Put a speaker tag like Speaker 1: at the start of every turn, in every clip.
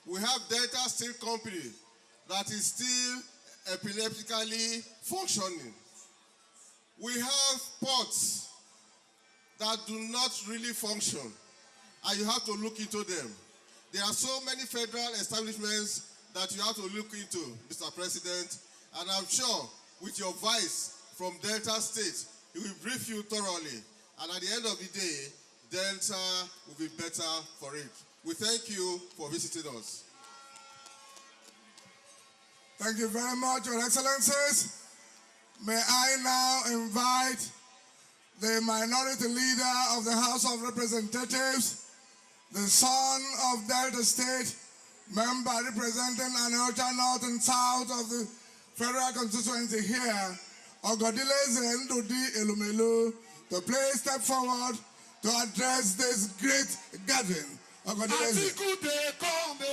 Speaker 1: We have Delta Steel Company that is still epileptically functioning. We have ports that do not really function, and you have to look into them. There are so many federal establishments that you have to look into, Mr. President, and I'm sure with your vice from Delta State, he will brief you thoroughly, and at the end of the day, Delta will be better for it. We thank you for visiting us.
Speaker 2: Thank you very much, Your Excellencies. May I now invite the Minority Leader of the House of Representatives, the son of Delta State, member representing Anocha North and South of the Federal Constituency here, Ogodileze Ndudi Elumelu, to please step forward to address this great gathering.
Speaker 3: Atiku de come,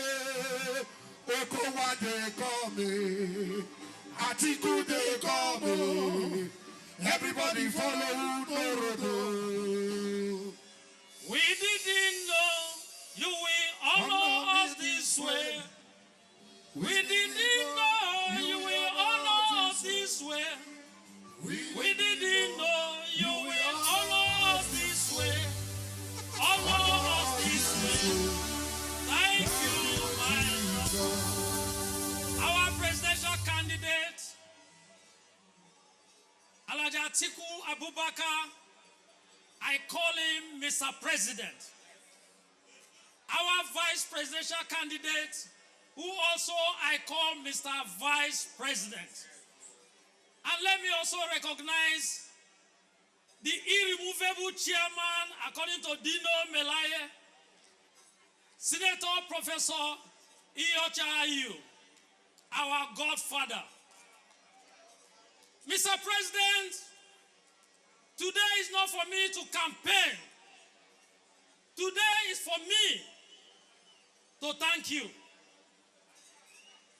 Speaker 3: Okowa de come, Atiku de come, everybody follow Norodo.
Speaker 4: We didn't know you will honor us this way. We didn't know you will honor us this way. We didn't know you will honor us this way. Honor us this way. Thank you, my brother. Our presidential candidate, Atiku Abubakar, I call him Mr. President. Our vice presidential candidate, who also I call Mr. Vice President. And let me also recognize the irremovable chairman, according to Dino Melaye, Senator Professor Iyocha Ayu, our godfather. Mr. President, today is not for me to campaign. Today is for me to thank you.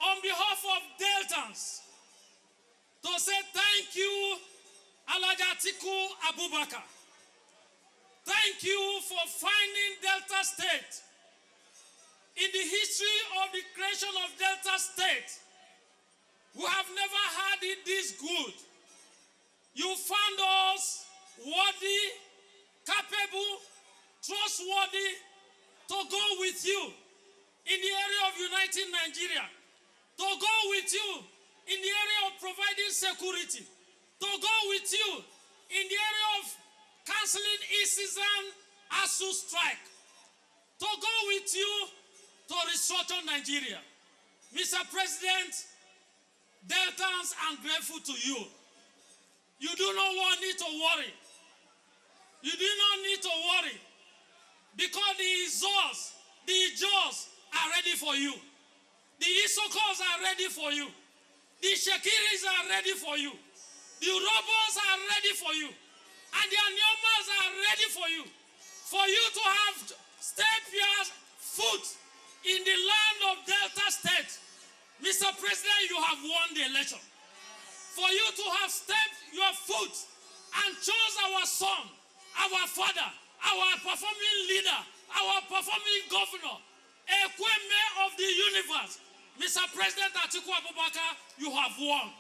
Speaker 4: On behalf of Deltans, to say thank you, Atiku Abubakar. Thank you for finding Delta State. In the history of the creation of Delta State, we have never had it this good. You found us worthy, capable, trustworthy to go with you in the area of uniting Nigeria, to go with you in the area of providing security, to go with you in the area of canceling e-season ASU strike, to go with you to restructure Nigeria. Mr. President, Deltans are grateful to you. You do not need to worry. You do not need to worry because the jaws are ready for you. The Isokos are ready for you. The Shekiris are ready for you. The robbers are ready for you. And the Anyomas are ready for you. For you to have stepped your foot in the land of Delta State. Mr. President, you have won the election. For you to have stepped your foot and chose our son, our father, our performing leader, our performing governor, a Kweme of the universe, Mr. President Atiku Abubakar, you have won.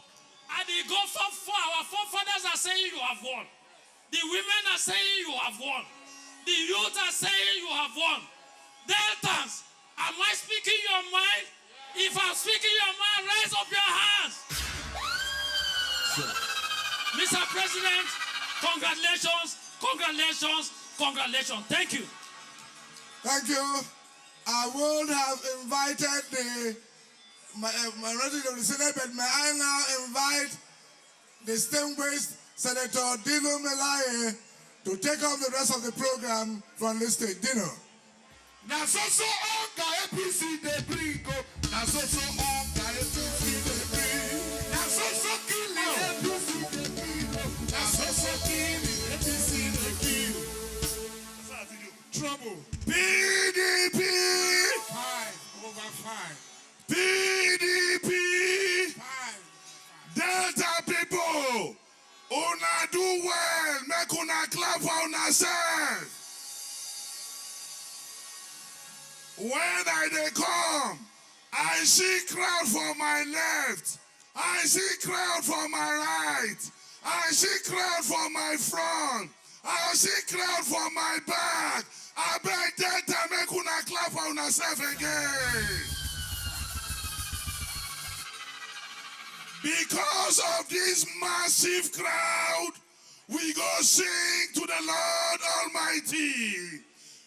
Speaker 4: And our forefathers are saying you have won. The women are saying you have won. The youth are saying you have won. Deltans, am I speaking your mind? If I'm speaking your mind, raise up your hands. Mr. President, congratulations, congratulations, congratulations. Thank you.
Speaker 2: Thank you. I would have invited the minority of the Senate, but may I now invite the distinguished Senator Dino Melaye to take up the rest of the program from this stage. Dino.
Speaker 3: Na so onka APC de bringo. Na so onka APC de bringo. Na so kill APC de bringo. Na so kill APC de bringo. Trouble.
Speaker 2: PDP.
Speaker 3: 5/5.
Speaker 2: PDP.
Speaker 3: 5.
Speaker 2: Delta people. Una do well. Make una clap for una self. When I they come,
Speaker 3: I see crowd for my left. I see crowd for my right. I see crowd for my front. I see crowd for my back. I beg Delta make una clap for una self again. Because of this massive crowd, we go sing to the Lord Almighty.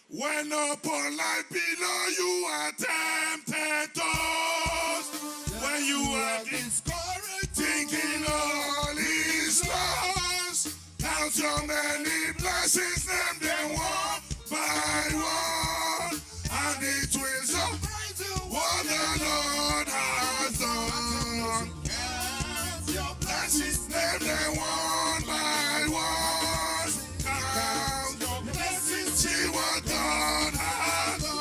Speaker 3: When upon life below you are tempted tossed, when you are discouraged, thinking all is lost, count your many blessings, name them one by one, and it will surprise you what the Lord has done. Count your blessings, name them one by one. Count your blessings, see what God has done.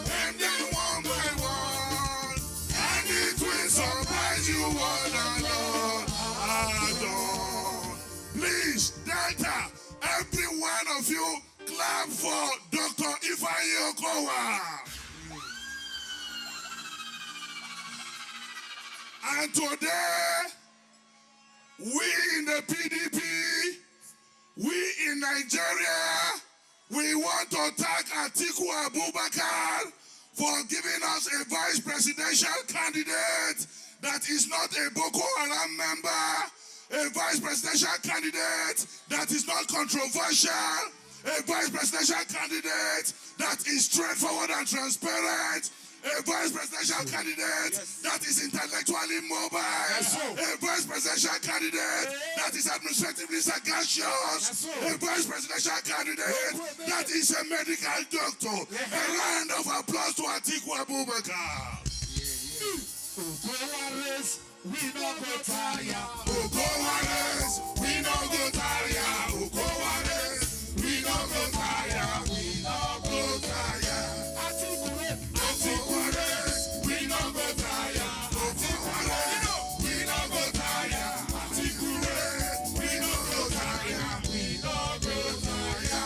Speaker 3: Name them one by one, and it will surprise you what the Lord has done. Please, Delta, every one of you, clap for Dr. Okowa. And today, we in the PDP, we in Nigeria, we want to thank Atiku Abubakar for giving us a vice presidential candidate that is not a Boko Haram member, a vice presidential candidate that is not controversial, a vice presidential candidate that is straightforward and transparent, a vice presidential candidate that is intellectually mobile, a vice presidential candidate that is administratively sagacious, a vice presidential candidate that is a medical doctor. A round of applause to Atiku Abubakar. We no go tire. Okowa, we no go tire. Okowa, we no go tire. We no go tire. Atiku, we no go tire. Okowa, we no go tire. Atiku, we no go tire. We no go tire.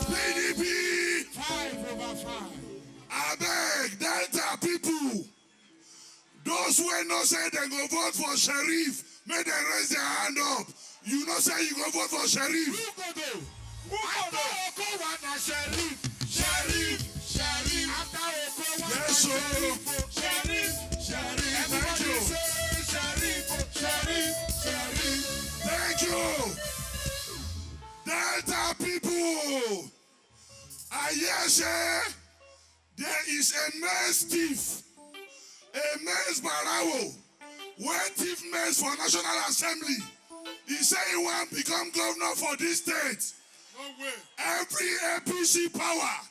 Speaker 3: PDP 5/5. I beg Delta people. Those who no say they go vote for Sheriff, may they raise their hand up. You know say you go vote for Sheriff. Who go do? After Okowa na Sheriff. Sheriff. After Okowa. Yes, sir. Sheriff. Thank you. Sheriff. Thank you. Delta people. I hear say there is a mess thief. A mess barawo, where thief mess for National Assembly. He say he want become governor for this state. No way. Every APC power,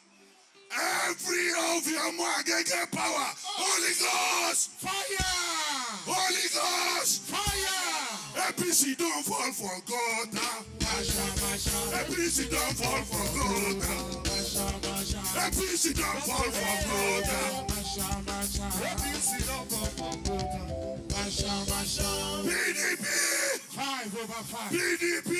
Speaker 3: every of your Mwagege power. Holy Ghost, fire! Holy Ghost, fire! APC don't fall for God. APC don't fall for God. APC don't fall for God. PDP 5/5. PDP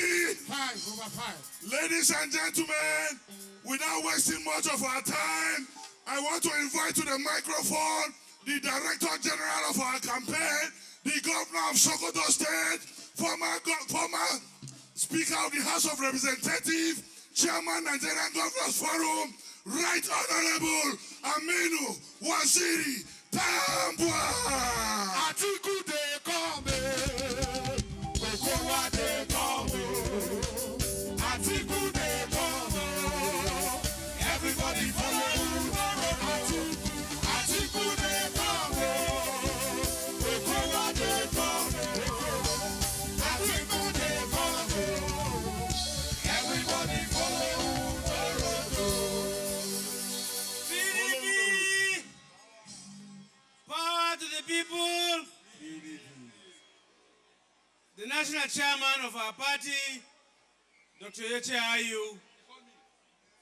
Speaker 3: 5/5. Ladies and gentlemen, without wasting much of our time, I want to invite to the microphone the Director General of our campaign, the Governor of Sokoto State, former Speaker of the House of Representatives, Chairman Nigerian Governors Forum, Right Honorable Aminu Waziri Tambua. Atiku de come, Okowa de come, Atiku de come. Everybody follow Atiku de come, Okowa de come, Atiku de come. Everybody follow.
Speaker 4: Power to the people. The national chairman of our party, Dr. Yoche Ayu,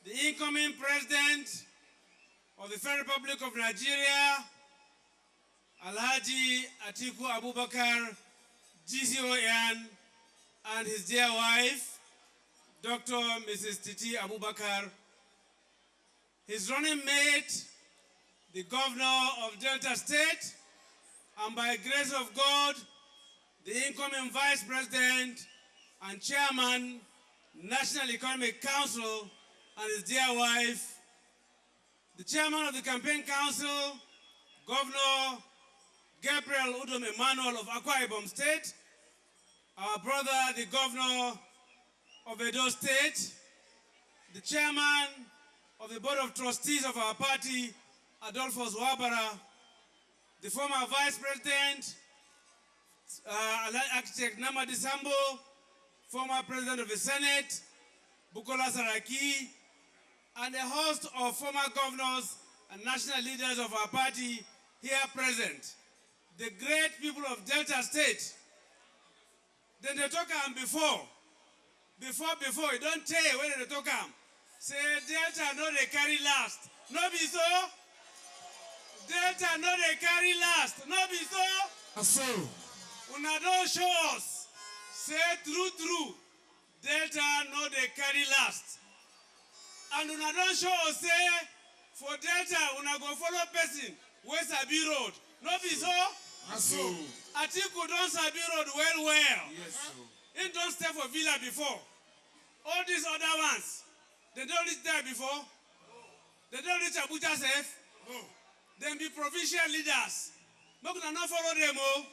Speaker 4: the incoming president of the Federal Republic of Nigeria, Alhaji Atiku Abubakar, GCON, and his dear wife, Dr. Mrs. Titi Abubakar,
Speaker 5: his running mate, the governor of Delta State, and by grace of God, the incoming vice president and chairman, National Economic Council, and his dear wife, the chairman of the campaign council, Governor Gabriel Udom Emmanuel of Akwa Ibom State, our brother, the governor of Edo State, the chairman of the board of trustees of our party, Adolphus Wabara, the former vice president, architect Namadi Sambo, former president of the Senate, Bukola Saraki, and a host of former governors and national leaders of our party here present. The great people of Delta State. Then they talk before, you don't tell when they talk say Delta no they carry last. No be so. Delta no they carry last. No be so.
Speaker 3: So,
Speaker 5: Una don't show us. Say true. Delta no they carry last. And una don't show us say for Delta una go follow person West Abi Road. No be so.
Speaker 3: so.
Speaker 5: Atiku don't Sabi Road well.
Speaker 3: Yes, so.
Speaker 5: He don't stay for Villa before. All these other ones, they don't reach there before. They don't reach Abuja safe.
Speaker 3: No.
Speaker 5: They be provincial leaders. But we not follow them. Oh.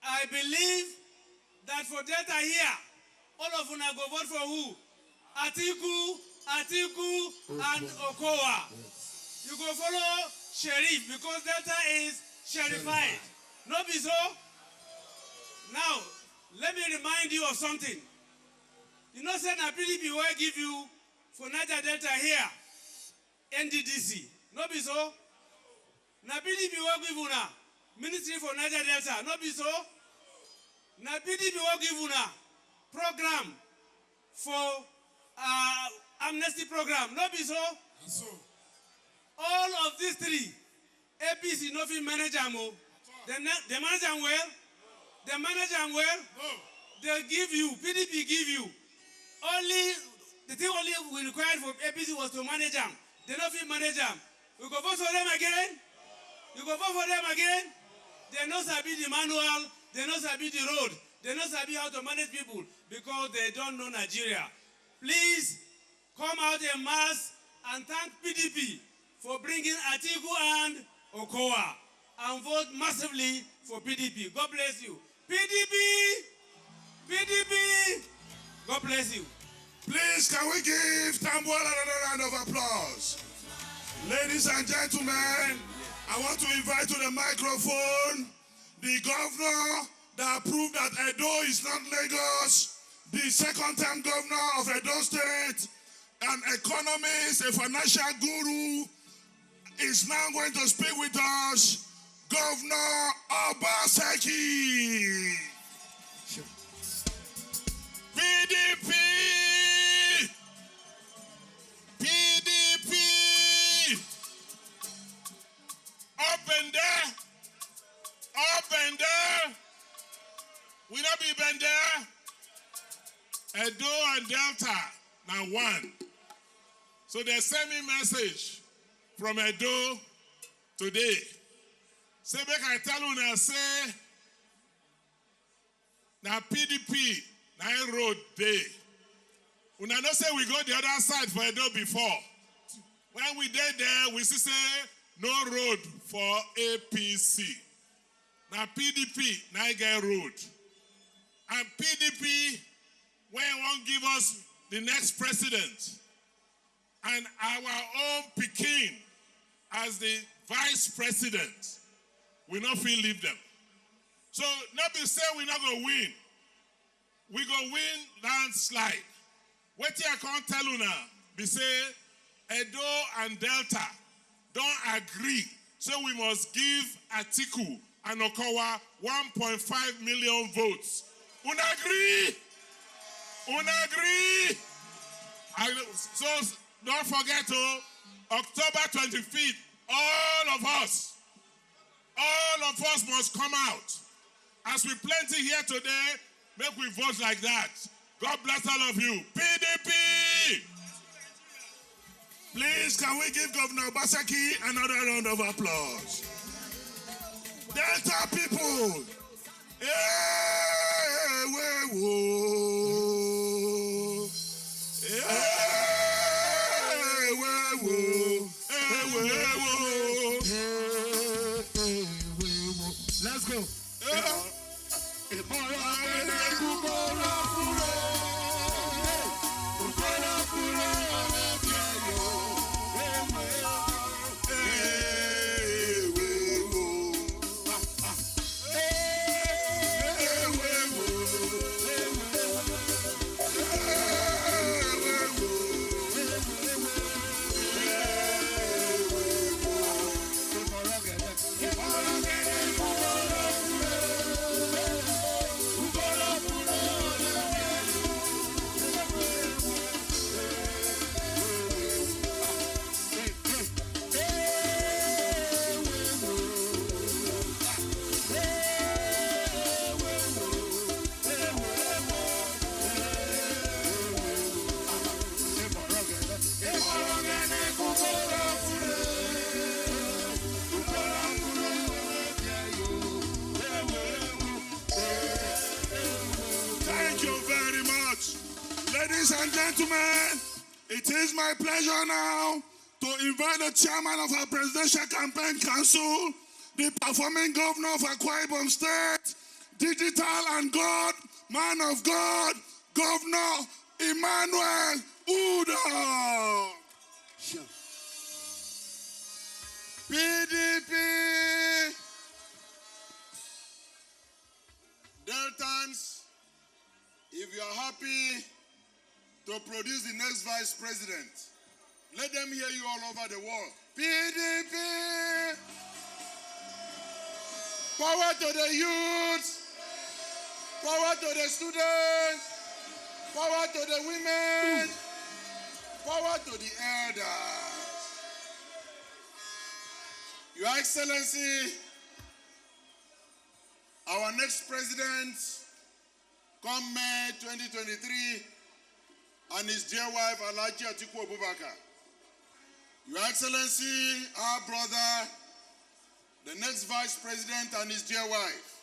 Speaker 5: I believe that for Delta here, all of you go vote for who? Atiku, and Okowa. Yes. You go follow Sheriff because Delta is sherified. No be so? Now, let me remind you of something. You know, say na PDP will give you for Niger Delta here, NDDC. No be so? Na PDP will give you na Ministry for Niger Delta. No be so? Na PDP will give you na program for amnesty program. No be so?
Speaker 3: So.
Speaker 5: All of these three, APC no fit manage them. They manage them well. They manage them well. They give you, PDP give you. The thing we required from APC was to manage them. They don't fit manage them. We go vote for them again. You go vote for them again. They know sabi the manual. They know sabi the road. They know sabi how to manage people because they don't know Nigeria. Please come out en masse and thank PDP for bringing Atiku and Okowa and vote massively for PDP. God bless you. PDP, God bless you.
Speaker 3: Please, can we give Tambuwal another round of applause? Ladies and gentlemen, I want to invite to the microphone the governor that proved that Edo is not Lagos, the second-time governor of Edo State, an economist, a financial guru, is now going to speak with us, Governor Obaseki. PDP! Up and there. We not be been there. Edo and Delta, now one. So they send me message from Edo today. Say, make I tell you now, say, now PDP, now road day. Una no say we go the other side for Edo before. When we did there, we see say, no road for APC. Now PDP, now get road. And PDP, when you won't give us the next president, and our own Peking as the vice president, we not feel leave them. So not be say we not gonna win. We gonna win landslide. What I can't tell you now, be say Edo and Delta don't agree. So we must give Atiku and Okowa 1.5 million votes. Una agree? So don't forget, October 25th, all of us must come out. As we plenty here today, make we vote like that. God bless all of you. PDP! Please, can we give Governor Obaseki another round of applause? Delta people! Hey, whoa. Hey, let's go. Ladies and gentlemen, it is my pleasure now to invite the chairman of our Presidential Campaign Council, the performing governor of Akwa Ibom State, digital and God, man of God, Governor Emmanuel Udo. Sure.
Speaker 1: PDP, Deltans, if you are happy to produce the next vice president, let them hear you all over the world. PDP! Power to the youth! Power to the students! Power to the women! Power to the elders! Your Excellency, our next president, come May 2023, and his dear wife, Atiku Abubakar. Your Excellency, our brother, the next vice president and his dear wife.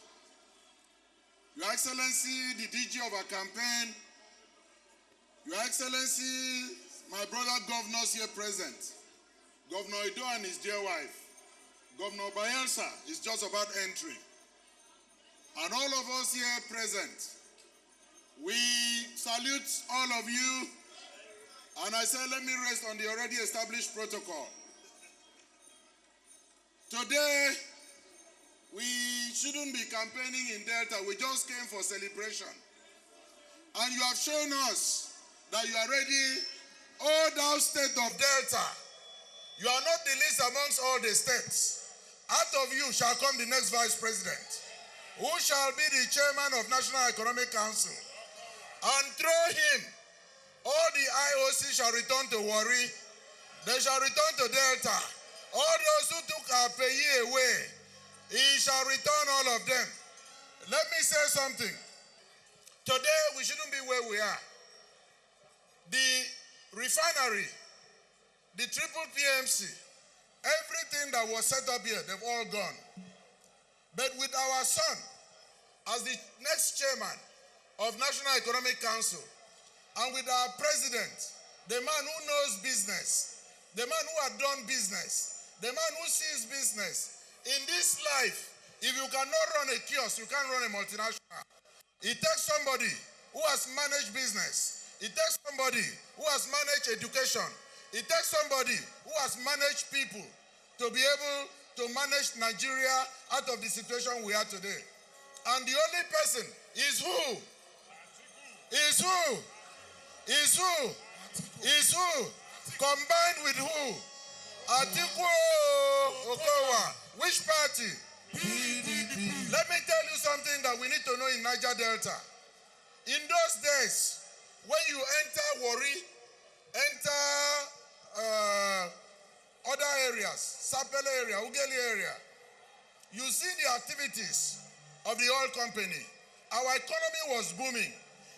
Speaker 1: Your Excellency, the DG of our campaign. Your Excellency, my brother governors here present. Governor Ido and his dear wife. Governor Bayelsa is just about entering. And all of us here present, we salute all of you, and I say let me rest on the already established protocol. Today, we shouldn't be campaigning in Delta, we just came for celebration. And you have shown us that you are ready, oh thou state of Delta. You are not the least amongst all the states. Out of you shall come the next vice president, who shall be the chairman of National Economic Council. And through him, all the IOC shall return to Warri. They shall return to Delta. All those who took our pay away, he shall return all of them. Let me say something. Today, we shouldn't be where we are. The refinery, the triple PMC, everything that was set up here, they've all gone. But with our son as the next chairman of National Economic Council, and with our president, the man who knows business, the man who had done business, the man who sees business. In this life, if you cannot run a kiosk, you can't run a multinational. It takes somebody who has managed business. It takes somebody who has managed education. It takes somebody who has managed people to be able to manage Nigeria out of the situation we are today. And the only person is who? Is who? Is who? Is who? Combined with who? Atiku Okowa. Which party? PDP. Let me tell you something that we need to know in Niger Delta. In those days, when you enter Warri, enter other areas, Sapele area, Ugeli area, you see the activities of the oil company. Our economy was booming.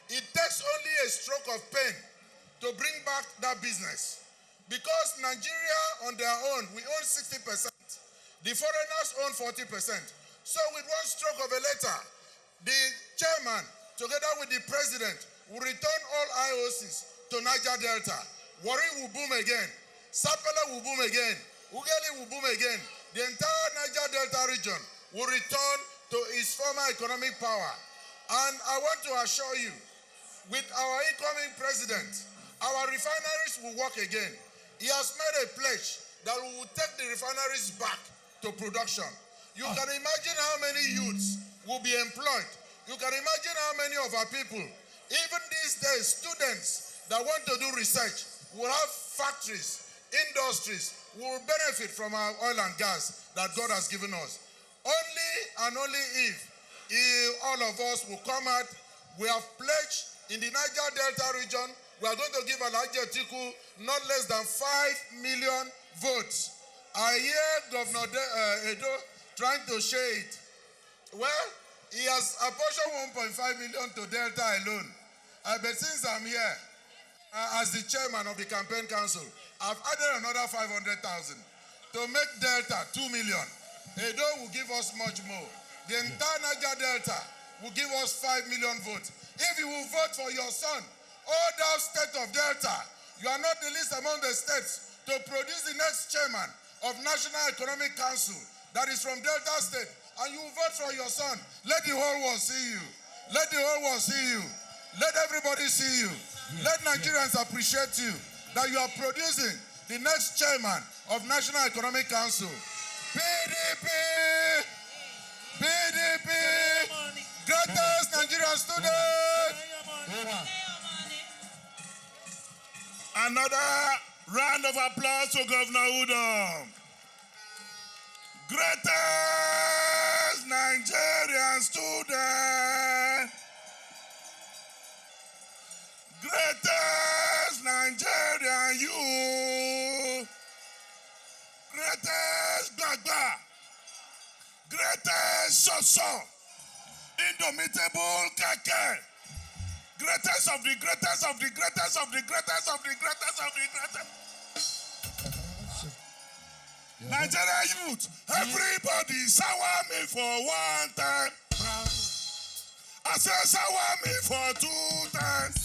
Speaker 1: It takes only a stroke of pen to bring back that business.
Speaker 6: Because Nigeria on their own, we own 60%. The foreigners own 40%. So with one stroke of a letter, the chairman, together with the president, will return all IOCs to Niger Delta. Warri will boom again. Sapele will boom again. Ughelli will boom again. The entire Niger Delta region will return to its former economic power. And I want to assure you, with our incoming president, our refineries will work again. He has made a pledge that we will take the refineries back to production. You can imagine how many youths will be employed. You can imagine how many of our people, even these days, students that want to do research, will have factories, industries, will benefit from our oil and gas that God has given us. Only and only if all of us will come out. We have pledged in the Niger Delta region, we are going to give Atiku not less than 5 million votes. I hear Governor Edo trying to share it. Well, he has apportioned 1.5 million to Delta alone. But since I'm here as the chairman of the campaign council, I've added another 500,000 to make Delta 2 million. Edo will give us much more. The entire Niger Delta will give us 5 million votes. If you will vote for your son, all thou state of Delta, you are not the least among the states to produce the next chairman of National Economic Council that is from Delta State, and you will vote for your son. Let the whole world see you. Let the whole world see you. Let everybody see you. Let Nigerians appreciate you, that you are producing the next chairman of National Economic Council. PDP! PDP! Greatest Nigerian student!
Speaker 3: Another round of applause to Governor Udom. Greatest Nigerian student. Greatest Nigerian youth. Greatest Gbagba. Greatest Soso. Indomitable Keke. Greatest of the greatest of the greatest of the greatest of the greatest of the greatest. Nigeria youth, everybody sour me for one time. I say sour me for 2 times.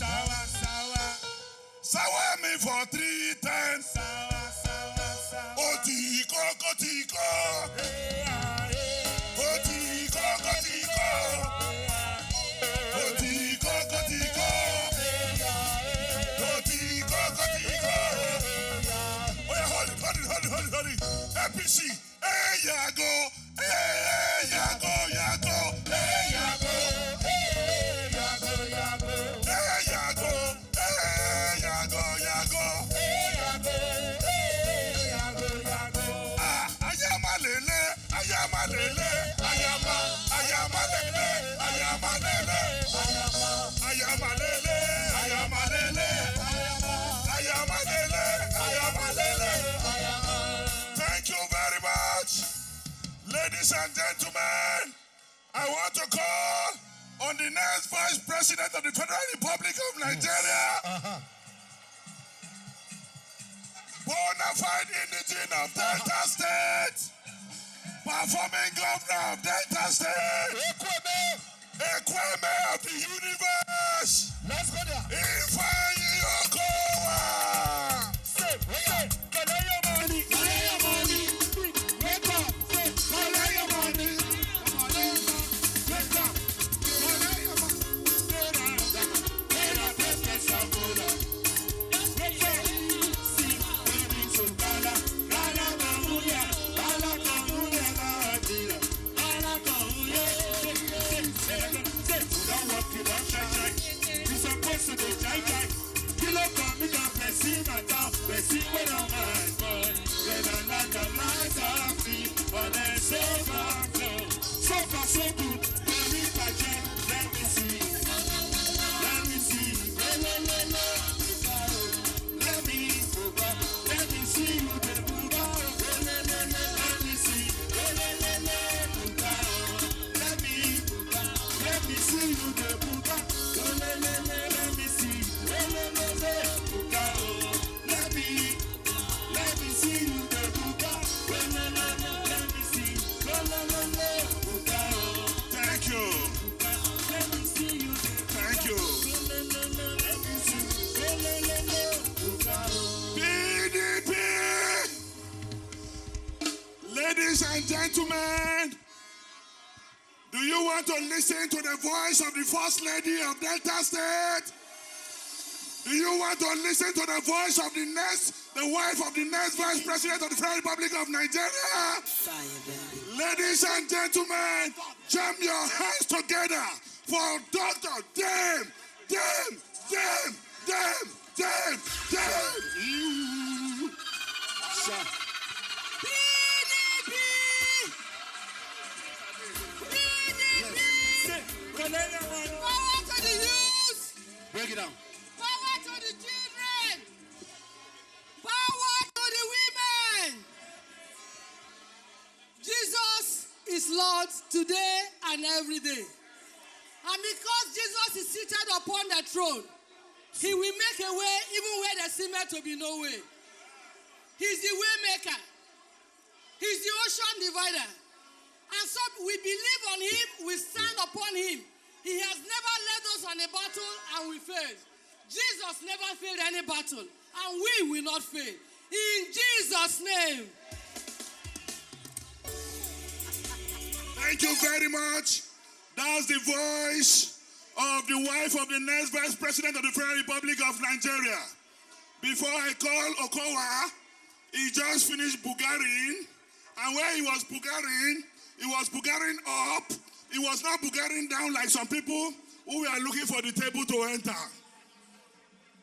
Speaker 3: Sour me for 3 times. Otiko, Kotiko. Otiko, Kotiko. Otiko, Kotiko. Otiko, Kotiko. Oh yeah, hold it. APC, hey Yago, hey Yago, Yago, hey Yago, hey Yago, Yago, hey Yago, hey Yago, Yago, hey Yago, hey Yago, Yago. Ah, ayamalele, ayamalele, ayamalele, ayamalele, ayamalele, ayamalele, ayamalele, ayamalele. Thank you very much. Ladies and gentlemen, I want to call on the next Vice President of the Federal Republic of Nigeria, bona fide indigene of Delta State, performing governor of Delta State, Ekweme of the universe, let's go there. Ifeanyi Okowa. You're supposed to be Ladies and gentlemen, do you want to listen to the voice of the First Lady of Delta State? Do you want to listen to the voice of the wife of the next Vice President of the Federal Republic of Nigeria? Ladies and gentlemen, jam your hands together for Dr. Dame.
Speaker 7: Power to the youth.
Speaker 3: Break it down.
Speaker 7: Power to the children. Power to the women. Jesus is Lord today and every day. And because Jesus is seated upon the throne, he will make a way even where there seems to be no way. He's the way maker. He's the ocean divider. And so we believe on him, we stand upon him. He has never led us on a battle and we failed. Jesus never failed any battle and we will not fail. In Jesus' name.
Speaker 3: Thank you very much. That's the voice of the wife of the next Vice President of the Federal Republic of Nigeria. Before I call Okowa, he just finished Bulgarian. And where he was Bulgarian up. He was not Bulgarian down like some people who were looking for the table to enter.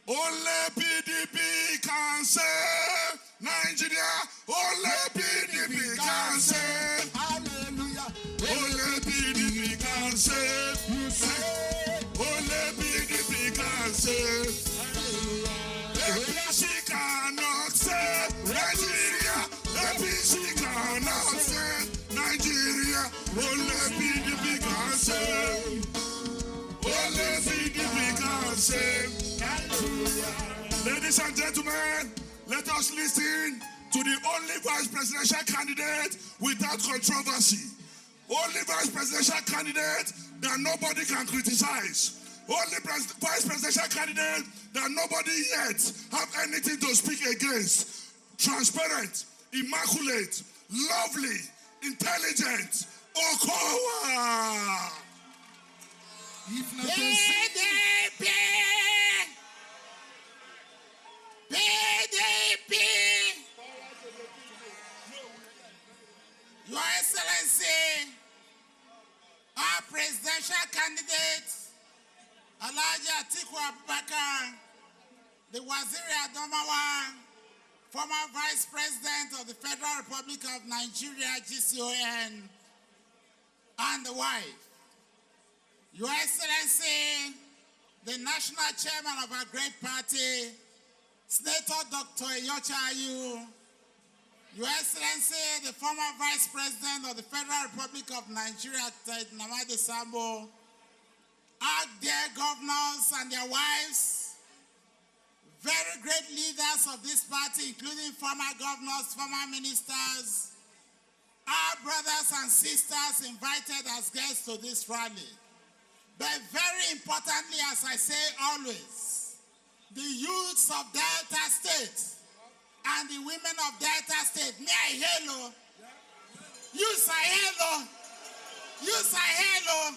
Speaker 3: Only PDP can save Nigeria. Only PDP can save. Hallelujah. Only PDP can save. Only PDP can save. APC cannot save Nigeria. APC cannot save Nigeria. Only PDP can save. Only PDP can save. Ladies and gentlemen, let us listen to the only vice presidential candidate without controversy. Only vice presidential candidate that nobody can criticize. Only vice presidential candidate that nobody yet have anything to speak against. Transparent, immaculate, lovely, intelligent, Okowa.
Speaker 7: PDP! PDP! Your Excellency, our presidential candidate, Atiku Abubakar, the Waziri Adamawa, former Vice President of the Federal Republic of Nigeria, GCON, and the wife. Your Excellency, the National Chairman of our great party, Senator Dr. Iyorchia Ayu, Your Excellency, the former Vice President of the Federal Republic of Nigeria, Namadi Sambo, our dear governors and their wives, very great leaders of this party, including former governors, former ministers, our brothers and sisters invited as guests to this rally. But very importantly, as I say always, the youths of Delta State and the women of Delta State, me I hello, you say hello, you say hello,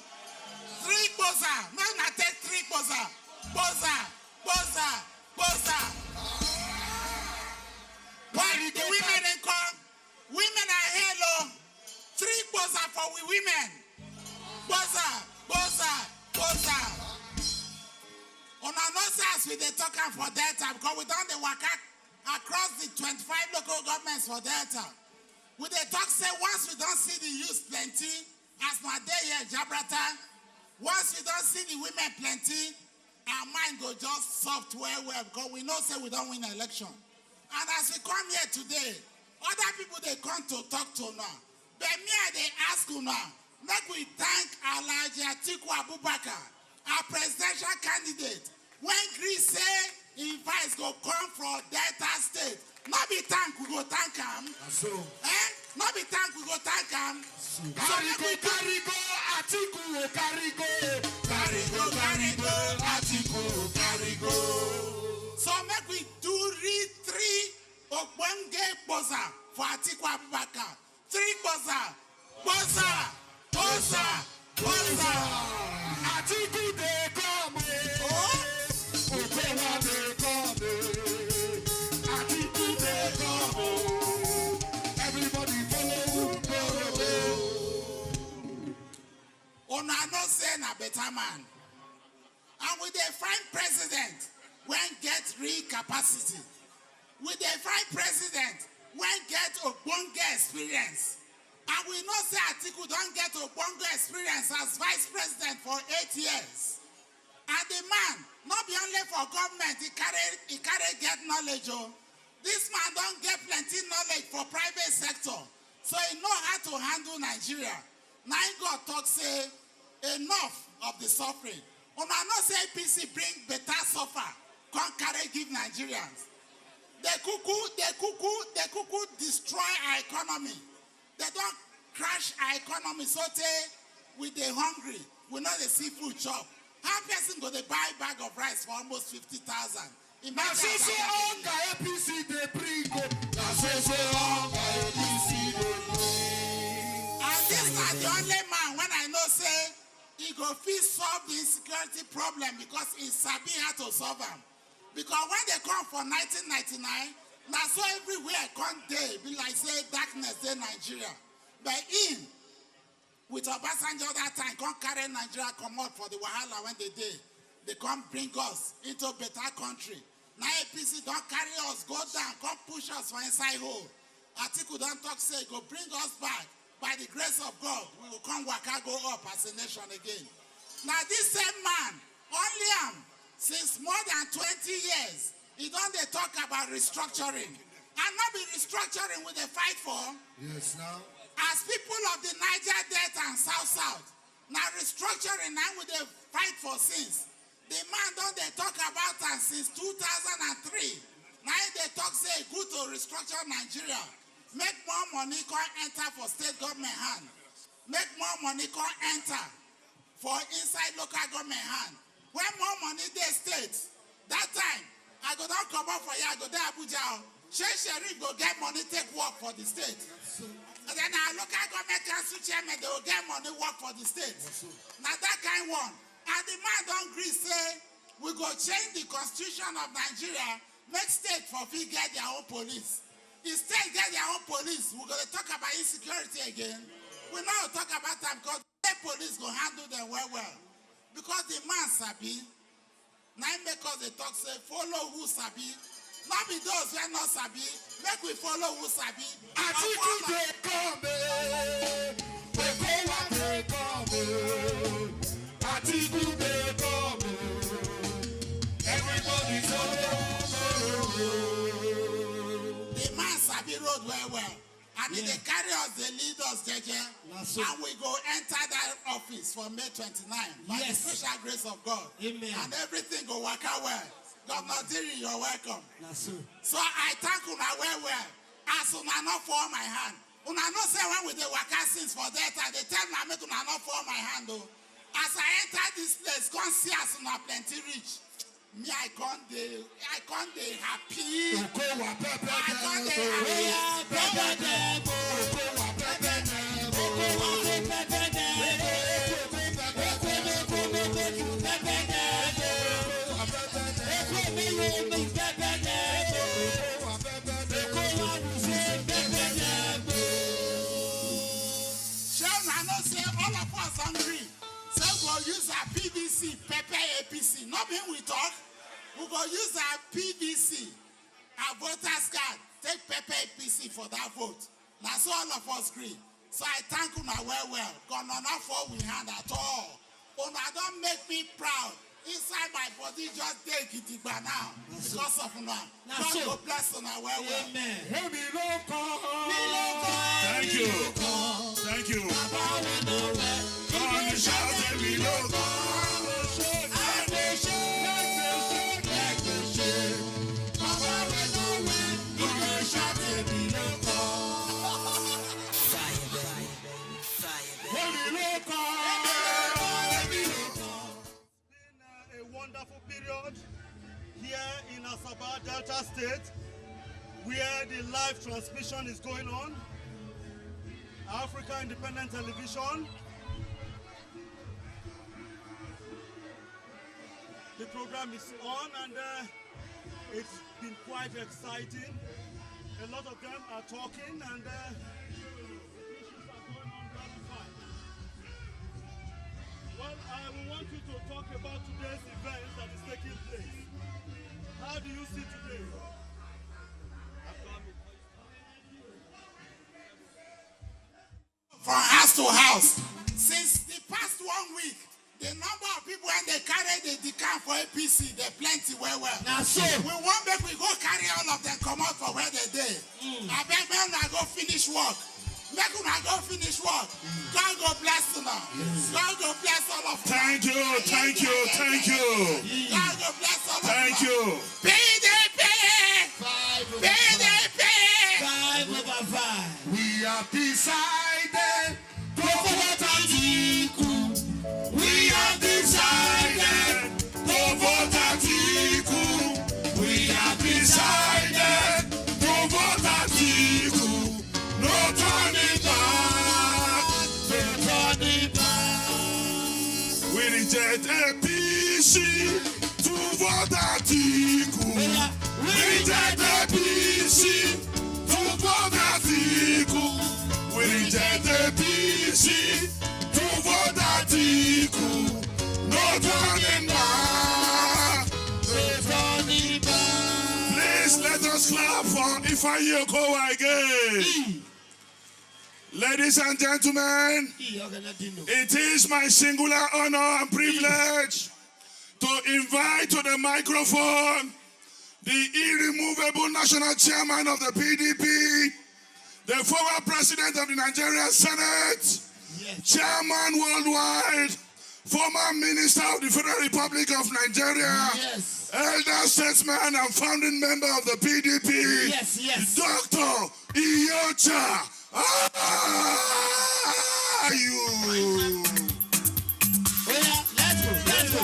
Speaker 7: 3 boza, no na take 3 boza, boza. Why the women in come? Women are hello, 3 boza for we women, boza. On our nonsense with the talking for Delta because we done the work across the 25 local governments for Delta. We the talk say once we don't see the youth plenty, as my day here Jabrata, once we don't see the women plenty, our mind go just soft well because we know say we don't win an election. And as we come here today, other people they come to talk to now. But me they ask you now. Make we thank Atiku Abubakar, our presidential candidate. When Chris say he vice go come from Delta State, not be thank we go thank him.
Speaker 3: So,
Speaker 7: Not be thank we go thank him.
Speaker 3: Atiku, Atiku.
Speaker 7: So make we do read 3 Ogbonge Boza for Atiku Abubakar. three bossa, bossa, bossa, bossa.
Speaker 3: Atiku dey come. Okowa dey come. Atiku dey come. Everybody follow.
Speaker 7: Una no say na better man. And we dey find president when get real capacity. We dey find president when get ogbonge experience. And we know say Atiku don't get ogbonge experience as vice president for 8 years. And the man, not be only for government, he carry get knowledge. Oh. This man don't get plenty knowledge for private sector. So he know how to handle Nigeria. Now God talk say, enough of the suffering. Una no say APC bring better suffer, come carry give Nigerians. They cuckoo destroy our economy. They don't crash our economy. So we they hungry. We know the seafood chop. How person go they buy a bag of rice for almost 50,000?
Speaker 3: Na so APC dey bring. Na so APC dey bring.
Speaker 7: And this is the only man when I know say he go fit solve the insecurity problem because he sabi how to solve them. Because when they come for 1999, now so everywhere come day be like say darkness in Nigeria. But in with Obasanjo that time, come carry Nigeria come out for the wahala when they did. They come bring us into a better country. Now APC don't carry us, go down, come push us for inside hole. Atiku don't talk say go bring us back. By the grace of God, we will come waka go up as a nation again. Now this same man, only since more than 20 years, he don't they talk about restructuring. And not be restructuring with a fight for.
Speaker 3: Yes, now.
Speaker 7: As people of the Niger Delta and South, now restructuring now with a fight for since. The man don't they talk about that since 2003. Now they talk say good to restructure Nigeria. Make more money can enter for state government hand. Make more money can enter for inside local government hand. When more money they state, that time, I go down come up for you, I go there Abuja. Sheriff go get money, take work for the state. And then our local government council chairman, they will get money, work for the state. Now that kind one. And the man don't agree, say, we go change the constitution of Nigeria, make state for free get their own police. If state get their own police, we're going to talk about insecurity again. We now talk about that because the police go handle them well. Because the man sabi, now make us they talk say follow who sabi, not be those who are not sabi. Make we follow who sabi.
Speaker 3: Atiku dey come, Okowa dey come, Atiku dey come, everybody follow.
Speaker 7: The man sabi road well. And if they carry us, they lead us, Jeje, and we go enter that office for May 29 by the special grace of God.
Speaker 8: Amen.
Speaker 7: And everything go work out well. Governor Diri, you're welcome. So I thank una well. As una not for my hand. Una not say when we the waka since for that, they tell me I make una not for my hand. Oh. As I enter this place, come see us una plenty rich. Me, I can't be happy.
Speaker 3: Okowa pepe
Speaker 7: I can't be all of us hungry. So we'll use our PVC, Pepe APC. Not being we talk. We go use our PVC, our voters card, take Pepe APC for that vote. That's all of us agree. So I thank una well. Because not for we hand at all. Una don't make me proud. Inside my body just take it by now. Because of una. God go bless una well.
Speaker 8: Amen.
Speaker 3: Thank you. Thank you. Come on, shout and we
Speaker 9: wonderful period here in Asaba, Delta State, where the live transmission is going on. Africa Independent Television. The program is on and it's been quite exciting. A lot of them are talking and issues are going on very fine. Well, I want you to talk about today's event that is taking place. How do you see today?
Speaker 7: From house to house. Since the past 1 week, the number of people when they carry the decant for APC, they plenty well. Now so we want make we go carry all of them come out for where they dey. I beg men I go finish work. Make una go finish work. God go bless you now. God go bless all of you.
Speaker 3: Thank you.
Speaker 7: God go bless all of you.
Speaker 3: Thank you.
Speaker 7: PDP! PDP!
Speaker 3: 5/5. We are decided to vote Atiku. We are decided to vote Atiku. We are decided to vote Atiku. No turning back. No turning back. We reject APC to vote Atiku. We reject APC to vote Atiku. We reject APC to vote Atiku. No turning back. No turning back. Please let us clap for Okowa again. Ladies and gentlemen, it is my singular honor and privilege to invite to the microphone the irremovable national chairman of the PDP, the former president of the Nigerian Senate, chairman worldwide, former minister of the Federal Republic of Nigeria, elder statesman and founding member of the PDP, Dr. Iyocha. Are you? Let's go.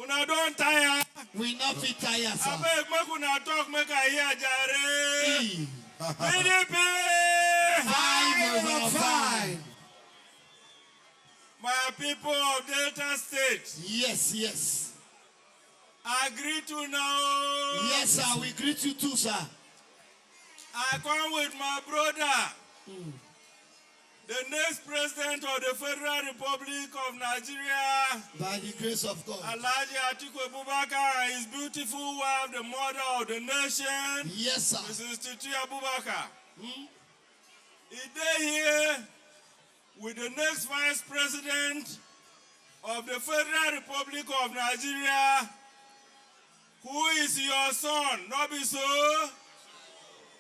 Speaker 3: Una don't tire.
Speaker 7: We not fit tire, sir.
Speaker 3: I beg make una talk make I hear jare. PDP
Speaker 7: 5/5.
Speaker 3: My people of Delta State.
Speaker 7: Yes.
Speaker 3: I greet you now.
Speaker 7: Yes, sir. We greet you too, sir.
Speaker 3: I come with my brother. The next president of the Federal Republic of Nigeria,
Speaker 7: by the grace of God,
Speaker 3: Atiku Abubakar, and his beautiful wife, the mother of the nation,
Speaker 7: yes, sir,
Speaker 3: Mrs. Atiku Abubakar. He is here with the next vice president of the Federal Republic of Nigeria, who is your son, not be so.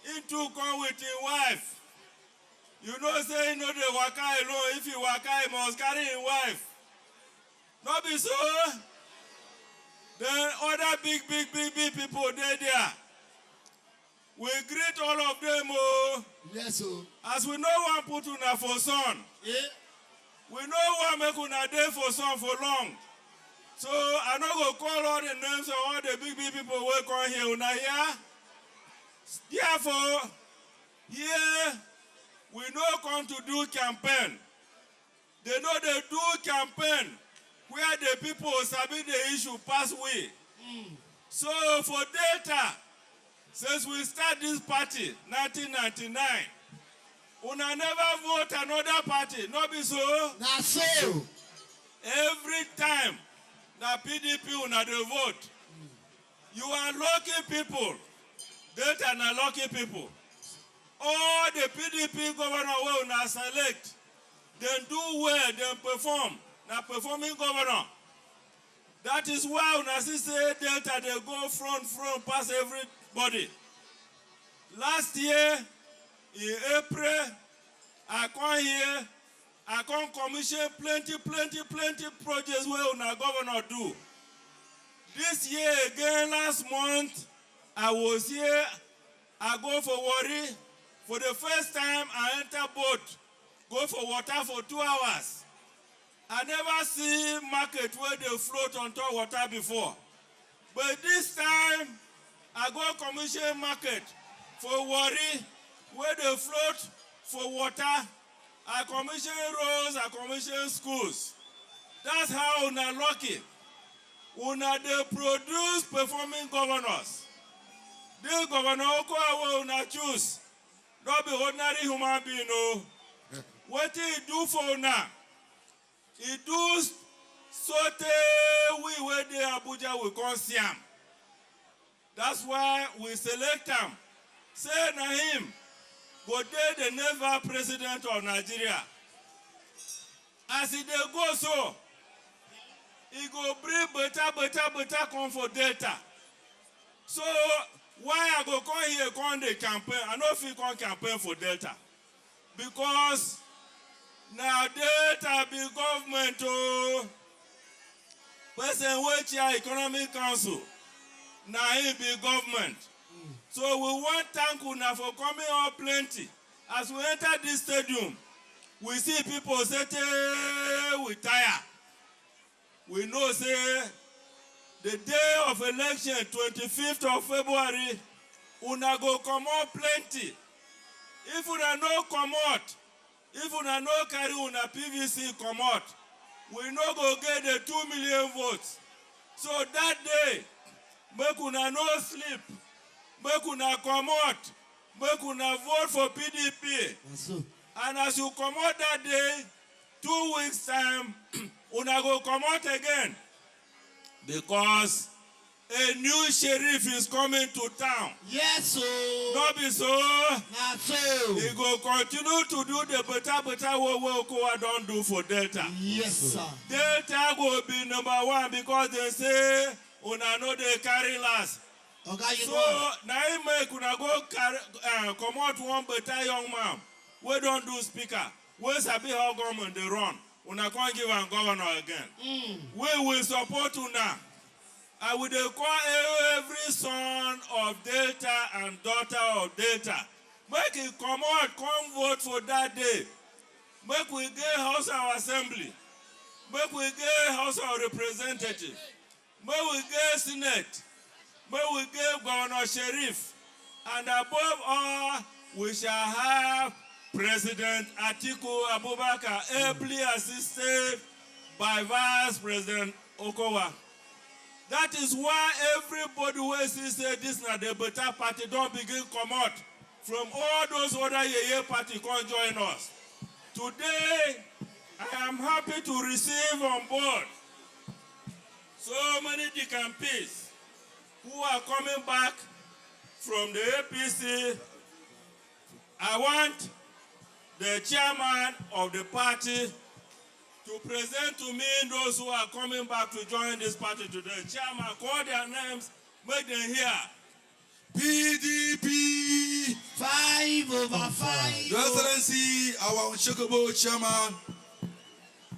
Speaker 3: He too come with his wife. You know, say, no, the waka alone. If you waka, he must carry his wife. Not be so. The other big people, they there. We greet all of them, oh.
Speaker 7: Yes, sir.
Speaker 3: As we know one put una for son.
Speaker 7: Yeah.
Speaker 3: We know one make una day for son for long. So, I not go call all the names of all the big people who come here. Una here. Therefore, here, we know come to do campaign. They know they do campaign
Speaker 8: where the people sabi the issue pass way. So for Delta, since we start this party, 1999, una never vote another party, no be so?
Speaker 3: Na so.
Speaker 8: Every time the PDP una dey vote, you are lucky people. Delta na lucky people. All the PDP governor wey una select, dem do well, dem perform. Na performing governor. That is why una see say Delta dey go front pass everybody. Last year, in April, I come here, I come commission plenty projects wey una governor do. This year again, last month, I was here, I go for Warri. For the first time, I enter boat, go for water for 2 hours. I never see market where they float on top water before. But this time, I go commission market for Warri, where they float for water. I commission roads, I commission schools. That's how una lucky. Una they produce performing governors. This governor Okowa wey una choose, not be ordinary human being, no. What he do for una? He do so we where the Abuja we come see him. That's why we select him. Say na him go dey the never president of Nigeria. As he dey go so, he go bring better come for Delta. So why I go come here come the campaign? I no fit come campaign for Delta. Because now Delta be government oh. Person wey chair economic council, now he be government. So we want thank una for coming up plenty. As we enter this stadium, we see people say we tire. We know say the day of election, 25th of February, una go come out plenty. If una no come out, if una no carry una PVC come out, we no go get the 2 million votes. So that day, make una no sleep, make una come out, make una vote for PDP. And as you come out that day, 2 weeks time, una go come out again. Because a new sheriff is coming to town.
Speaker 3: Yes, sir.
Speaker 8: Not be so.
Speaker 3: Not so.
Speaker 8: He go continue to do the better what Okowa don't do for Delta.
Speaker 3: Yes, sir.
Speaker 8: Delta will be #1 because they say una know they carry last.
Speaker 3: Okay,
Speaker 8: so now he make una go come out one better young man. We don't do speaker. We sabi how government they run. Una can't give a governor again. We will support una. I will call every son of Delta and daughter of Delta. Make it come out, come vote for that day. Make we get House of Assembly. Make we get House of Representatives. Make we get Senate. Make we get Governor Sheriff. And above all, we shall have President Atiku Abubakar, ably assisted by Vice President Okowa. That is why everybody who says this na the better party don't begin come out from all those other yeye party come join us. Today, I am happy to receive on board so many DCMPs who are coming back from the APC. I want the chairman of the party to present to me those who are coming back to join this party today. Chairman, call their names, make them hear.
Speaker 3: PDP 5/5.
Speaker 10: Your Excellency, our unshakable chairman,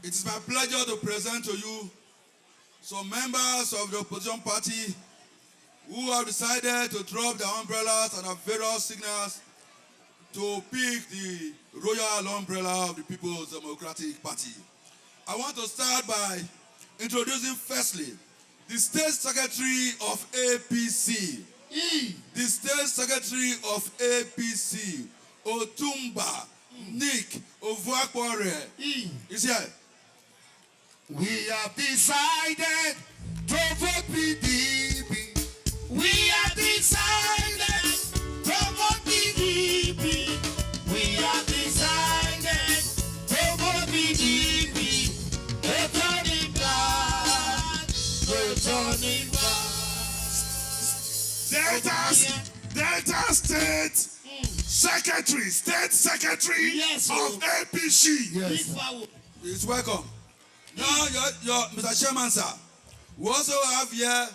Speaker 10: it is my pleasure to present to you some members of the opposition party who have decided to drop their umbrellas and have various signals to pick the royal umbrella of the People's Democratic Party. I want to start by introducing firstly the State Secretary of APC. The State Secretary of APC, Otumba Nick Ovuakwore, is here.
Speaker 3: We have decided to vote PDP. We have decided to vote PDP. We have decided to vote PDP. We're turning back. We're turning back.
Speaker 11: Delta State Secretary
Speaker 3: Yes,
Speaker 11: of APC.
Speaker 3: Yes.
Speaker 10: It's welcome. Now, your Mr. Chairman, sir, we also have here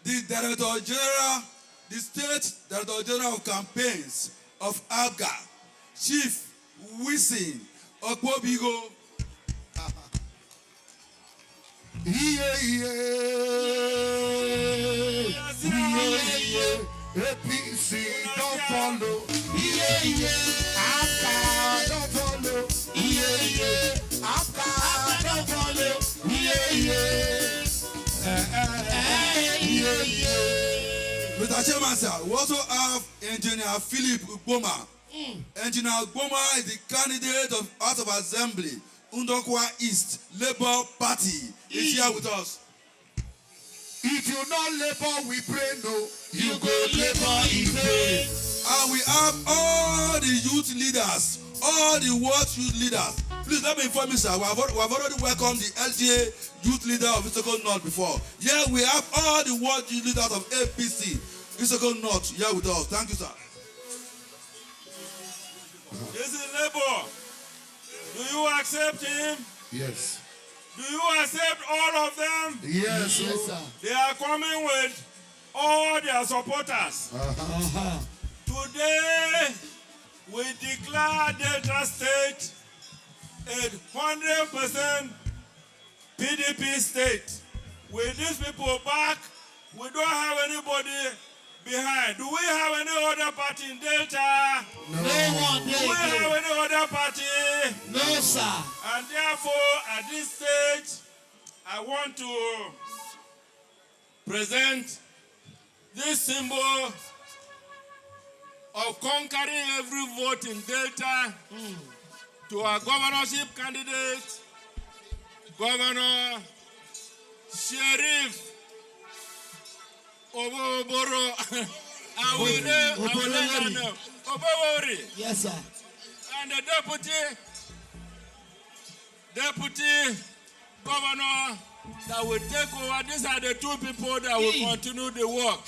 Speaker 10: the Director General, the State Director General of Campaigns of ABGA, Chief Wisin Okwobigo.
Speaker 3: APC don't follow. ABGA don't follow. ABGA don't follow.
Speaker 10: Mr. Chairman, sir, we also have Engineer Philip Ugboma. Engineer Ugboma is the candidate of House of Assembly, Okowa East Labour Party. Is here with us.
Speaker 3: If you not labor, we pray no. You go labor in vain.
Speaker 10: And we have all the youth leaders, all the world youth leaders. Please let me inform you, sir. We have already welcomed the LGA youth leader of Isoko North before. Here we have all the world youth leaders of APC, Isoko North, here with us. Thank you, sir.
Speaker 8: This is Labour. Do you accept him?
Speaker 3: Yes.
Speaker 8: Do you accept all of them?
Speaker 3: Yes, yes, sir.
Speaker 8: They are coming with all their supporters. Today, we declare Delta State a 100% PDP state. With these people back, we don't have anybody behind. Do we have any other party in Delta?
Speaker 3: No one.
Speaker 8: Do we have any other party?
Speaker 3: No, sir.
Speaker 8: And therefore, at this stage, I want to present this symbol of conquering every vote in Delta to our governorship candidate, Governor Sheriff Oboboro. Obowori.
Speaker 3: Yes, sir.
Speaker 8: And the deputy governor that will take over. These are the two people that will continue the work.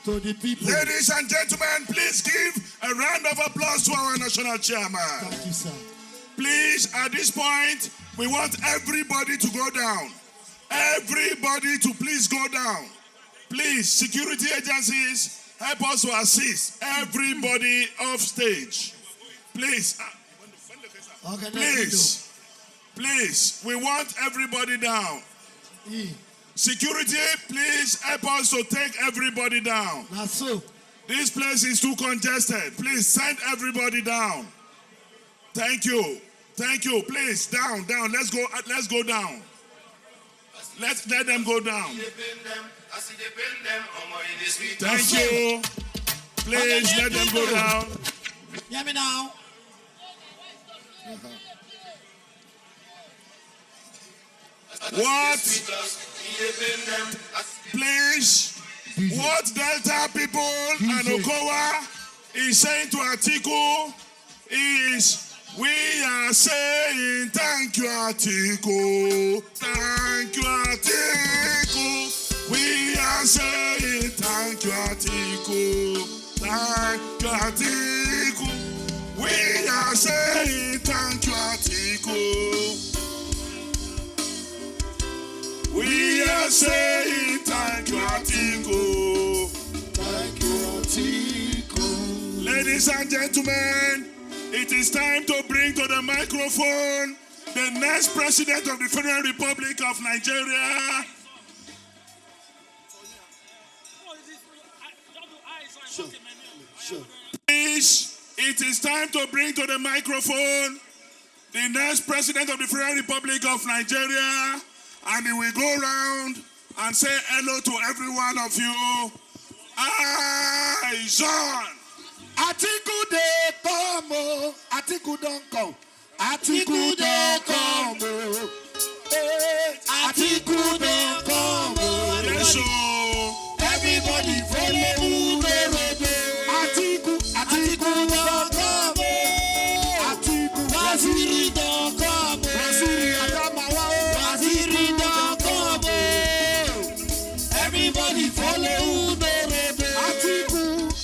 Speaker 3: To the people.
Speaker 11: Ladies and gentlemen, please give a round of applause to our national chairman.
Speaker 3: Thank you, sir.
Speaker 11: Please, at this point, we want everybody to go down. Everybody to please go down. Please, security agencies, help us to assist everybody off stage. Please.
Speaker 3: Okay,
Speaker 11: Please, we want everybody down. Security, please help us to take everybody down.
Speaker 3: That's so.
Speaker 11: This place is too congested. Please send everybody down. Thank you. Please, down. Let's go down. Let them go down. Thank you. Please let them go down.
Speaker 3: Hear me now.
Speaker 11: What? Please, what Delta people and Okowa is saying to Atiku is, we are saying thank you, Atiku. Thank you, Atiku. We are saying thank you, Atiku. Thank you, Atiku. We are saying thank you, Atiku. We are saying thank you, Atiku. Ladies and gentlemen, it is time to bring to the microphone the next president of the Federal Republic of Nigeria. Please, it is time to bring to the microphone the next president of the Federal Republic of Nigeria, and he will go around and say hello to every one of you. John.
Speaker 3: Atiku dey come, oh. Atiku don come. Atiku dey come, oh. Atiku dey come, oh.
Speaker 11: Yes, so
Speaker 3: everybody follow who dey road. Atiku don come, oh. Atiku Waziri don come, oh. Waziri Adamawa, oh. Waziri don come, oh. Everybody follow who dey road.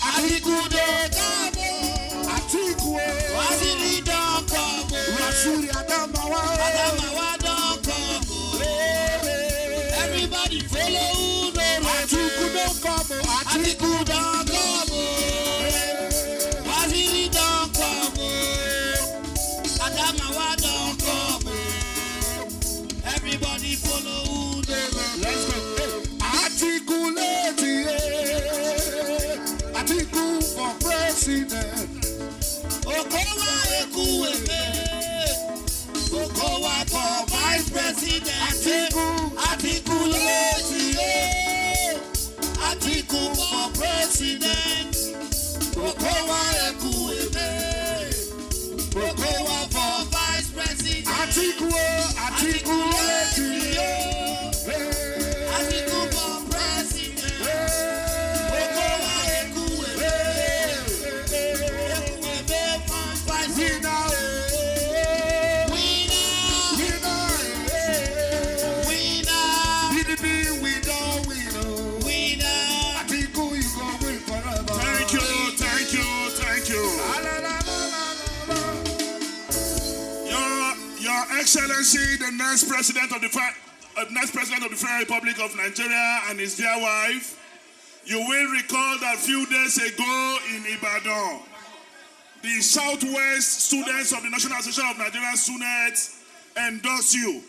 Speaker 3: Atiku dey come, oh. Atiku Waziri don come, oh. Waziri Adamawa don come, oh. Everybody follow who dey road. Atiku don come, oh. Atiku don come, oh. Waziri don come, oh. Adamawa don come, oh. Everybody follow who dey road. Let's go. Atiku lady, Atiku for president. Okowa ekuwebe. Okowa for vice president. Atiku lady, Atiku for president. Okowa ekuwebe. Okowa for vice president. Atiku lady, Atiku for president. Okowa ekuwebe. Ekuwebe for vice president. PDP, we don't win. Atiku, you gon' win forever.
Speaker 11: thank you. Your Excellency, the next president of the Federal Republic of Nigeria and his dear wife, you will recall that a few days ago in Ibadan, the Southwest students of the National Association of Nigerian Students endorse you.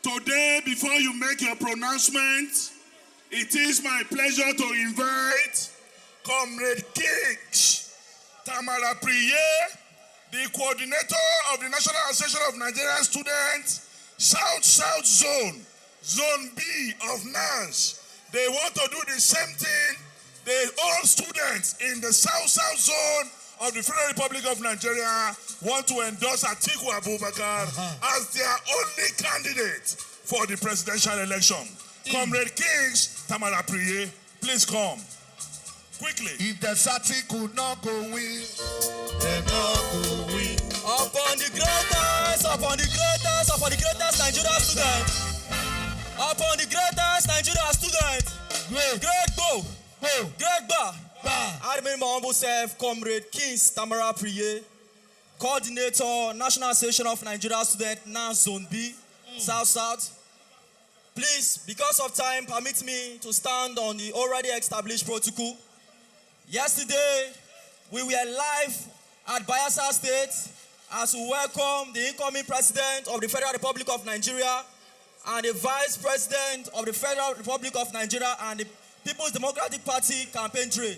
Speaker 11: Today, before you make your pronouncement, it is my pleasure to invite Comrade Kings Tamara Priye, the coordinator of the National Association of Nigerian Students, South Zone, Zone B of NANS. They want to do the same thing. All students in the South Zone of the Federal Republic of Nigeria want to endorse Atiku Abubakar as their only candidate for the presidential election. Comrade Kings Tamara Priye, please come. Quickly.
Speaker 3: If the Atiku not go win, they not go win.
Speaker 12: Upon the greatest Nigerian student. Upon the greatest Nigerian student. Great Ba. I remain my humble self, Comrade Kings Tamara Priye, Coordinator, National Association of Nigerian Students, now Zone B, South. Please, because of time, permit me to stand on the already established protocol. Yesterday, we were live at Bayelsa State as we welcome the incoming President of the Federal Republic of Nigeria and the Vice President of the Federal Republic of Nigeria and the People's Democratic Party campaign train.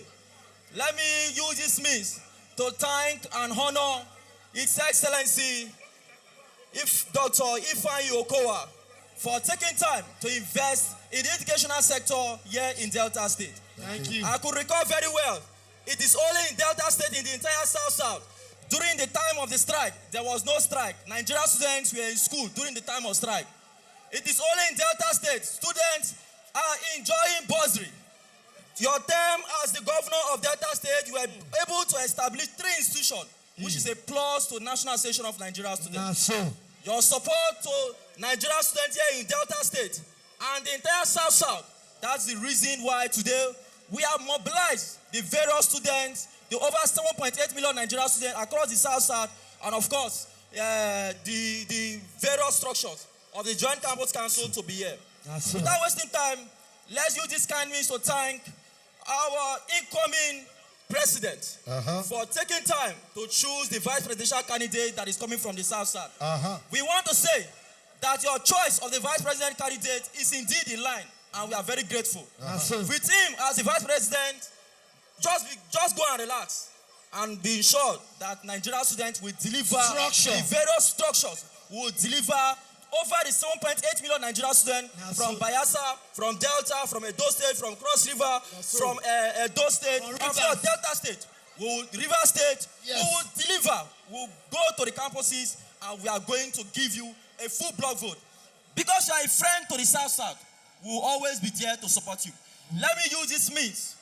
Speaker 12: Let me use this means to thank and honor His Excellency Dr. Ifeanyi Okowa for taking time to invest in the educational sector here in Delta State.
Speaker 3: Thank you.
Speaker 12: I could recall very well, it is only in Delta State in the entire South. During the time of the strike, there was no strike. Nigerian students were in school during the time of strike. It is only in Delta State, students are enjoying bursary. Your term as the governor of Delta State, you were able to establish 3 institutions, which is a plus to National Association of Nigerian Students. Your support to Nigerian students here in Delta State and the entire South, that's the reason why today we have mobilized the various students, the over 7.8 million Nigerian students across the South, and of course, the various structures of the Joint Campus Council to be here. Without wasting time, let's use this kind means to thank our incoming President for taking time to choose the vice presidential candidate that is coming from the South Side. We want to say that your choice of the vice president candidate is indeed in line, and we are very grateful. With him as the vice president, just go and relax and be ensured that Nigerian students will deliver the various structures, will deliver over the 7.8 million Nigerian students from Bayelsa, from Delta, from Edo State, from Cross River, from Edo State, and from Delta State. River State, we will deliver, we will go to the campuses, and we are going to give you a full block vote. Because you are a friend to the South South, we will always be there to support you. Let me use this means.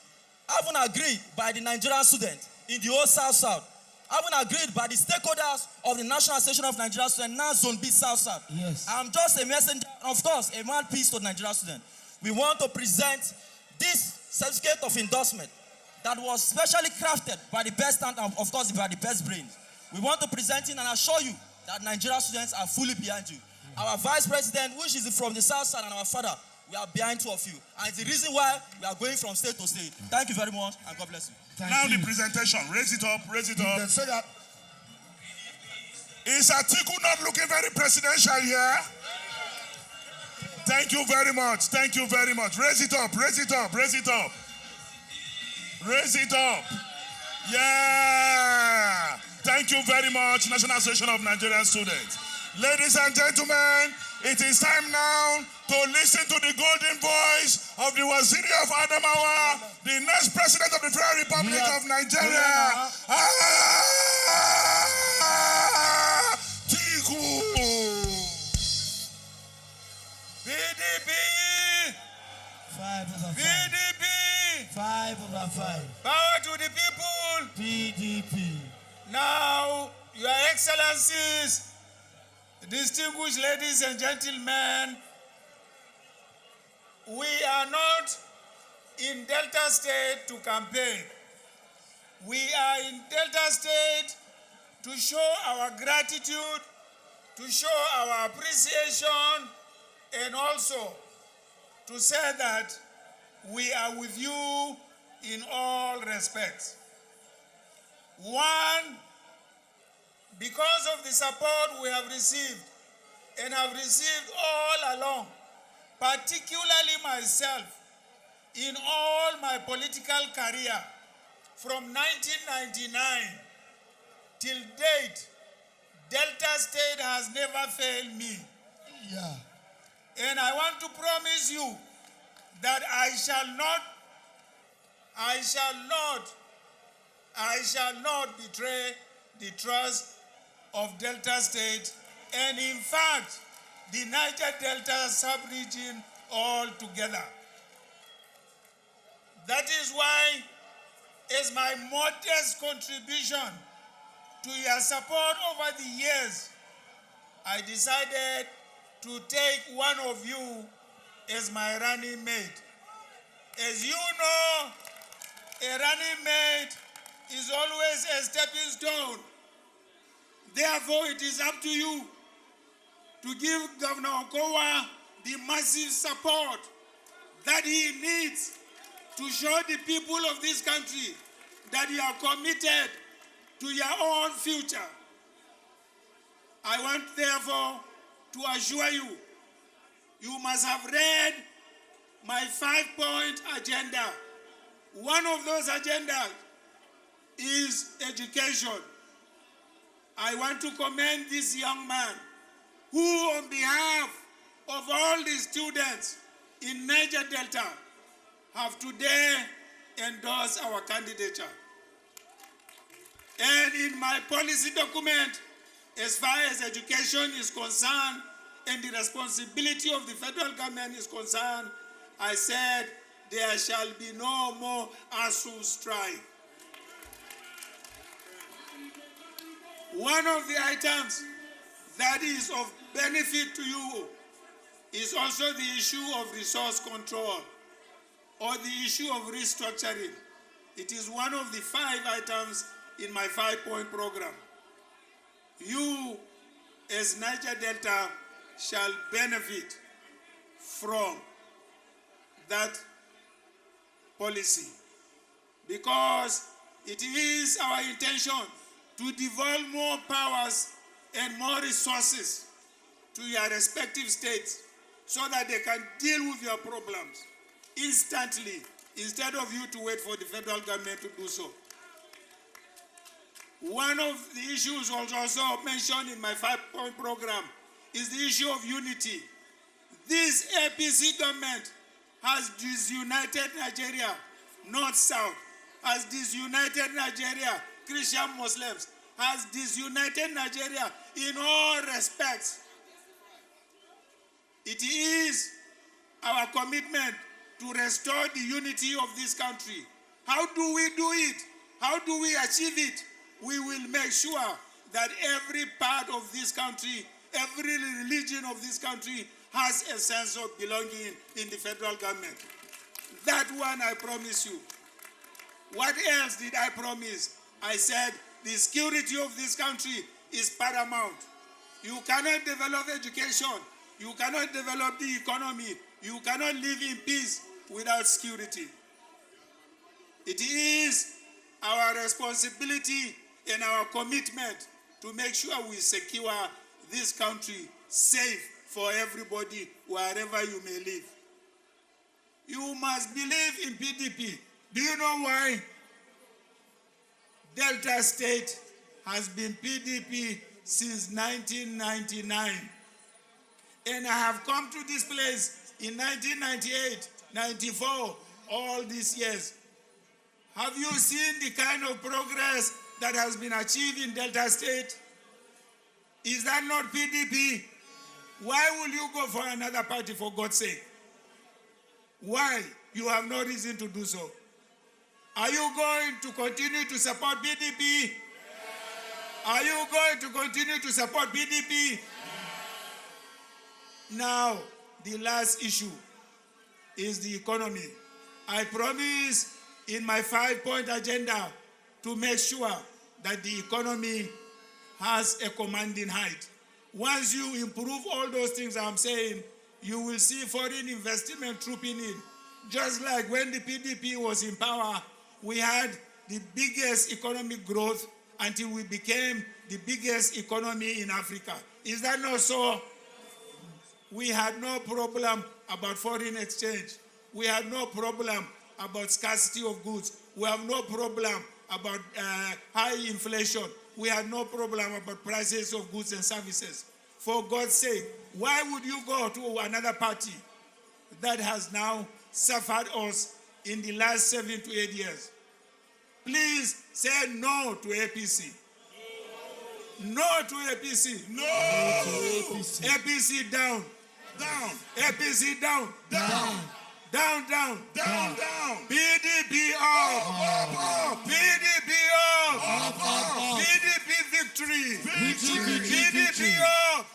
Speaker 12: Having agreed by the Nigerian students in the whole South South, having agreed by the stakeholders of the National Association of Nigerian Students, now Zone B South South. Yes. I'm just a messenger, of course, a mouthpiece to Nigerian students. We want to present this certificate of endorsement that was specially crafted by the best and, of course, by the best brains. We want to present it and assure you that Nigerian students are fully behind you. Our vice president, which is from the South Side, and our father, we are behind two of you. And it's the reason why we are going from state to state. Thank you very much, and God bless you.
Speaker 11: Now the presentation. Raise it up, raise it up.
Speaker 2: Say that.
Speaker 11: Is Atiku not looking very presidential here? Thank you very much. Thank you very much. Raise it up, raise it up, raise it up. Raise it up. Yeah. Thank you very much, National Association of Nigerian Students. Ladies and gentlemen, it is time now to listen to the golden voice of the Waziri of Adamawa, the next president of the Federal Republic of Nigeria. Atiku.
Speaker 8: PDP.
Speaker 7: 5 over 5.
Speaker 8: PDP.
Speaker 7: 5 over 5.
Speaker 8: Power to the people.
Speaker 7: PDP.
Speaker 8: Now, Your Excellencies, distinguished ladies and gentlemen, we are not in Delta State to campaign. We are in Delta State to show our gratitude, to show our appreciation, and also to say that we are with you in all respects. One, because of the support we have received and have received all along, particularly myself, in all my political career, from 1999 till date, Delta State has never failed me.
Speaker 2: Yeah.
Speaker 8: And I want to promise you that I shall not betray the trust of Delta State, and in fact, the Niger Delta sub-region altogether. That is why, as my modest contribution to your support over the years, I decided to take one of you as my running mate. As you know, a running mate is always a stepping stone. Therefore, it is up to you to give Governor Okowa the massive support that he needs to show the people of this country that you are committed to your own future. I want, therefore, to assure you, you must have read my 5-point agenda. One of those agendas is education. I want to commend this young man who, on behalf of all the students in Niger Delta, have today endorsed our candidature. And in my policy document, as far as education is concerned and the responsibility of the federal government is concerned, I said there shall be no more ASU strike. One of the items that is of benefit to you is also the issue of resource control or the issue of restructuring. It is one of the 5 items in my 5-point program. You, as Niger Delta, shall benefit from that policy because
Speaker 13: It is our intention to devolve more powers and more resources to your respective states so that they can deal with your problems instantly instead of you to wait for the federal government to do so. One of the issues also mentioned in my 5-point program is the issue of unity. This APC government has disunited Nigeria, North-South, has disunited Nigeria, Christian Muslims, has disunited Nigeria in all respects. It is our commitment to restore the unity of this country. How do we do it? How do we achieve it? We will make sure that every part of this country, every religion of this country has a sense of belonging in the federal government. That one I promise you. What else did I promise? I said the security of this country is paramount. You cannot develop education. You cannot develop the economy. You cannot live in peace without security. It is our responsibility and our commitment to make sure we secure this country safe for everybody, wherever you may live. You must believe in PDP. Do you know why? Delta State has been PDP since 1999. And I have come to this place in 1998, 94, all these years. Have you seen the kind of progress that has been achieved in Delta State? Is that not PDP? Why will you go for another party, for God's sake? Why? You have no reason to do so. Are you going to continue to support PDP? Are you going to continue to support PDP? Now, the last issue is the economy. I promise in my 5-point agenda to make sure that the economy has a commanding height. Once you improve all those things I'm saying, you will see foreign investment trooping in. Just like when the PDP was in power, we had the biggest economic growth until we became the biggest economy in Africa. Is that not so? We had no problem about foreign exchange. We had no problem about scarcity of goods. We have no problem about high inflation. We had no problem about prices of goods and services. For God's sake, why would you go to another party that has now suffered us in the last 7 to 8 years? Please say no to APC. No to APC.
Speaker 11: No to
Speaker 13: APC. APC down.
Speaker 11: Down.
Speaker 13: APC down.
Speaker 11: Down.
Speaker 13: Down, down.
Speaker 11: Down, down.
Speaker 13: PDP up.
Speaker 11: Up.
Speaker 13: PDP up. PDP victory. PDP up.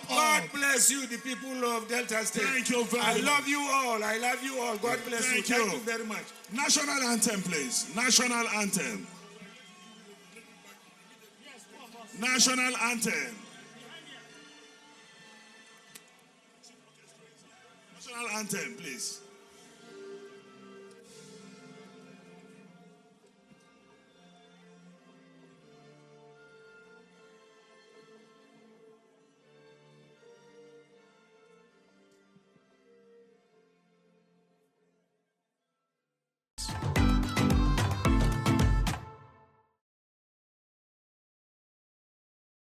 Speaker 13: God bless you, the people of Delta State.
Speaker 11: Thank you very much.
Speaker 13: I love you all. I love you all. God bless you. Thank you very much.
Speaker 11: National anthem, please. National anthem. National anthem. National anthem, please.